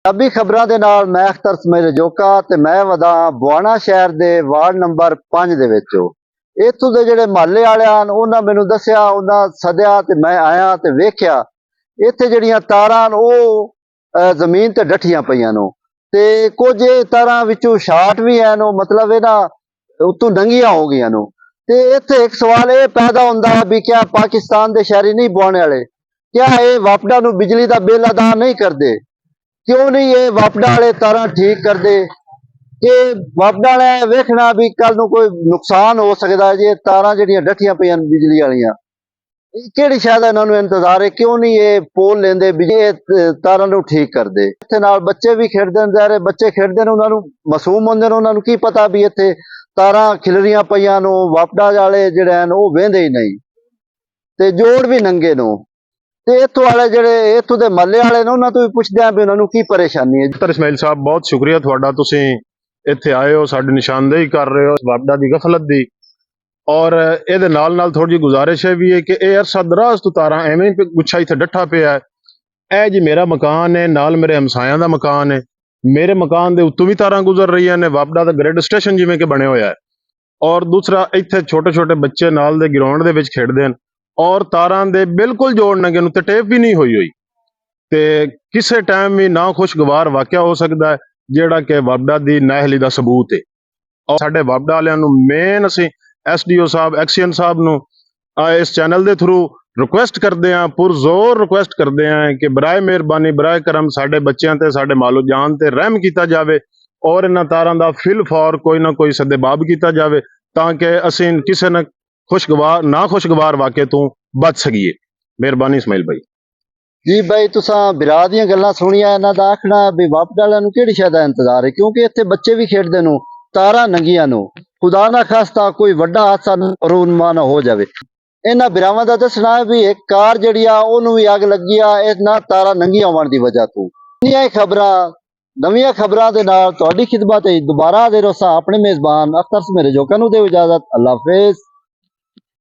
ਪੰਜਾਬੀ ਖਬਰਾਂ ਦੇ ਨਾਲ ਮੈਂ ਅਖਤਰ ਸਮੇਰ ਜੋਕਾ ਤੇ ਮੈਂ ਵਦਾ ਬੁਆਣਾ ਸ਼ਹਿਰ ਦੇ ਵਾਰਡ ਨੰਬਰ 5 ਦੇ ਵਿੱਚੋਂ। ਇੱਥੋਂ ਦੇ ਜਿਹੜੇ ਮਹੱਲੇ ਵਾਲਿਆਂ ਉਹਨਾਂ ਮੈਨੂੰ ਦੱਸਿਆ, ਉਹਨਾਂ ਸੱਦਿਆ ਤੇ ਮੈਂ ਆਇਆ ਤੇ ਵੇਖਿਆ ਇੱਥੇ ਜਿਹੜੀਆਂ ਤਾਰਾਂ ਉਹ ਜ਼ਮੀਨ ਤੇ ਡੱਠੀਆਂ ਪਈਆਂ ਨੂੰ ਤੇ ਕੁਝ ਤਾਰਾਂ ਵਿੱਚੋਂ ਸ਼ਾਰਟ ਵੀ ਐ ਨੂੰ, ਮਤਲਬ ਇਹਨਾਂ ਉਤੋਂ ਨੰਗੀਆਂ ਹੋ ਗਈਆਂ ਨੂੰ। ਤੇ ਇੱਥੇ ਇੱਕ ਸਵਾਲ ਇਹ ਪੈਦਾ ਹੁੰਦਾ ਵੀ ਕਿਆ ਪਾਕਿਸਤਾਨ ਦੇ ਸ਼ਹਿਰੀ ਨਹੀਂ ਬੁਆਣੇ ਵਾਲੇ, ਕਿਆ ਇਹ ਵਾਪਡਾ ਨੂੰ ਬਿਜਲੀ ਦਾ ਬਿੱਲ ਅਦਾ ਨਹੀਂ ਕਰਦੇ? क्यों नहीं ये वापडा वाले तारा ठीक कर दे कि वापडा वाले वेखना भी कल नूं कोई नुकसान हो सकता है। जे तारा जिहड़ियां डठियां पईयां बिजली वालियां किहड़ी शायद इन्हां नूं इंतजार है, क्यों नहीं ये पोल लेंदे बिजली तारा नूं ठीक कर दे? इत्थे नाल बच्चे भी खेडदे ने, ज़ाहिर बच्चे खेडदे ने, उन्हां नूं मासूम हुंदे ने, उन्हां नूं की पता भी इत्थे तारा खिलरियां पईयां नूं वापडा वाले जिहड़े हन ओह वेंदे ही नहीं ते जोड़ भी नंगे नूं। ਤੇ ਇੱਥੋਂ ਵਾਲੇ ਜਿਹੜੇ ਇੱਥੋਂ ਦੇ ਮਹੱਲੇ ਵਾਲੇ ਨੇ ਉਹਨਾਂ ਤੋਂ ਵੀ ਪੁੱਛਦੇ ਆਂ ਵੀ ਉਹਨਾਂ ਨੂੰ ਕੀ ਪਰੇਸ਼ਾਨੀ ਹੈ। ਡਾਕਟਰ ਇਸਮਾਈਲ ਸਾਹਿਬ, ਬਹੁਤ ਸ਼ੁਕਰੀਆ ਤੁਹਾਡਾ, ਤੁਸੀਂ ਇੱਥੇ ਆਏ ਹੋ, ਸਾਡੀ ਨਿਸ਼ਾਨਦੇਹੀ ਕਰ ਰਹੇ ਹੋ ਵਾਪਡਾ ਦੀ ਗਫਲਤ ਦੀ। ਔਰ ਇਹਦੇ ਨਾਲ ਨਾਲ ਥੋੜੀ ਜਿਹੀ ਗੁਜ਼ਾਰਿਸ਼ ਹੈ ਵੀ ਹੈ ਕਿ ਇਹ ਅਰਸਾ ਦਰਾਜ਼ ਤੋਂ ਤਾਰਾਂ ਐਵੇਂ ਹੀ ਗੁੱਛਾ ਇੱਥੇ ਡੱਠਾ ਪਿਆ ਹੈ। ਇਹ ਜੀ ਮੇਰਾ ਮਕਾਨ ਹੈ, ਨਾਲ ਮੇਰੇ ਹਮਸਾਇਆਂ ਦਾ ਮਕਾਨ ਹੈ। ਮੇਰੇ ਮਕਾਨ ਦੇ ਉੱਤੋਂ ਵੀ ਤਾਰਾਂ ਗੁਜ਼ਰ ਰਹੀਆਂ ਨੇ। ਵਾਪਡਾ ਦਾ ਗ੍ਰਿਡ ਸਟੇਸ਼ਨ ਜਿਵੇਂ ਕਿ ਬਣਿਆ ਹੋਇਆ ਹੈ। ਔਰ ਦੂਸਰਾ ਇੱਥੇ ਛੋਟੇ ਛੋਟੇ ਬੱਚੇ ਨਾਲ ਦੇ ਗਰਾਊਂਡ ਦੇ ਵਿੱਚ ਖੇਡਦੇ ਹਨ ਔਰ ਤਾਰਾਂ ਦੇ ਬਿਲਕੁਲ ਜੋੜ ਨੰਗੇ ਨੂੰ ਤੇ ਟੇਪ ਵੀ ਨਹੀਂ ਹੋਈ ਤੇ ਕਿਸੇ ਟਾਈਮ ਵੀ ਨਾ ਖੁਸ਼ਗਵਾਰ ਵਾਕਿਆ ਹੋ ਸਕਦਾ ਹੈ ਜਿਹੜਾ ਕਿ ਵਾਪਡਾ ਦੀ ਨਾਅਹਲੀ ਦਾ ਸਬੂਤ ਹੈ। ਔਰ ਸਾਡੇ ਵਾਪਡਾ ਵਾਲਿਆਂ ਨੂੰ ਮੇਨ ਅਸੀਂ SDO ਸਾਹਿਬ, ਐਕਸੀਅਨ ਸਾਹਿਬ ਨੂੰ ਇਸ ਚੈਨਲ ਦੇ ਥਰੂ ਰਿਕੁਐਸਟ ਕਰਦੇ ਹਾਂ, ਪੁਰਜ਼ੋਰ ਰਿਕੁਐਸਟ ਕਰਦੇ ਹਾਂ ਕਿ ਬਰਾਏ ਮਿਹਰਬਾਨੀ, ਬਰਾਏ ਕਰਮ ਸਾਡੇ ਬੱਚਿਆਂ ਤੇ ਸਾਡੇ ਮਾਲੋ ਜਾਨ ਤੇ ਰਹਿਮ ਕੀਤਾ ਜਾਵੇ ਔਰ ਇਹਨਾਂ ਤਾਰਾਂ ਦਾ ਫਿਲ ਫੌਰ ਕੋਈ ਨਾ ਕੋਈ ਸੱਦੇਬਾਬ ਕੀਤਾ ਜਾਵੇ ਤਾਂ ਕਿ ਅਸੀਂ ਕਿਸੇ ਨਾ खुशगवार वाक़े तो बच सकिए। मेहरबानी इस्माइल भाई जी। भाई तुसां बिरा दियां गल्लां सुनिया, इन्हां दा आखना भी वापडा वालियां नूं किहड़ी शै दा इंतजार है, क्योंकि इत्थे बच्चे भी खेडदे नूं, तारां नंगियां नूं, खुदा ना खास्ता कोई वड्डा हादसा रूनमा ना हो जावे। इन्हां बिरावां दा दसना है भी एक कार जिहड़ी आ ओनूं भी अग लगी आ इन्हां तारां नंगियां होण दी वजह तो। इन्नियां खबरां नवीं खबरां दे नाल तुहाडी खिदमत दोबारा हाज़िर होसां अपने मेज़बान अख्तर समੇਰ ਜੋਕਾ नूं दिओ इजाजत। अल्लाह हाफिज़।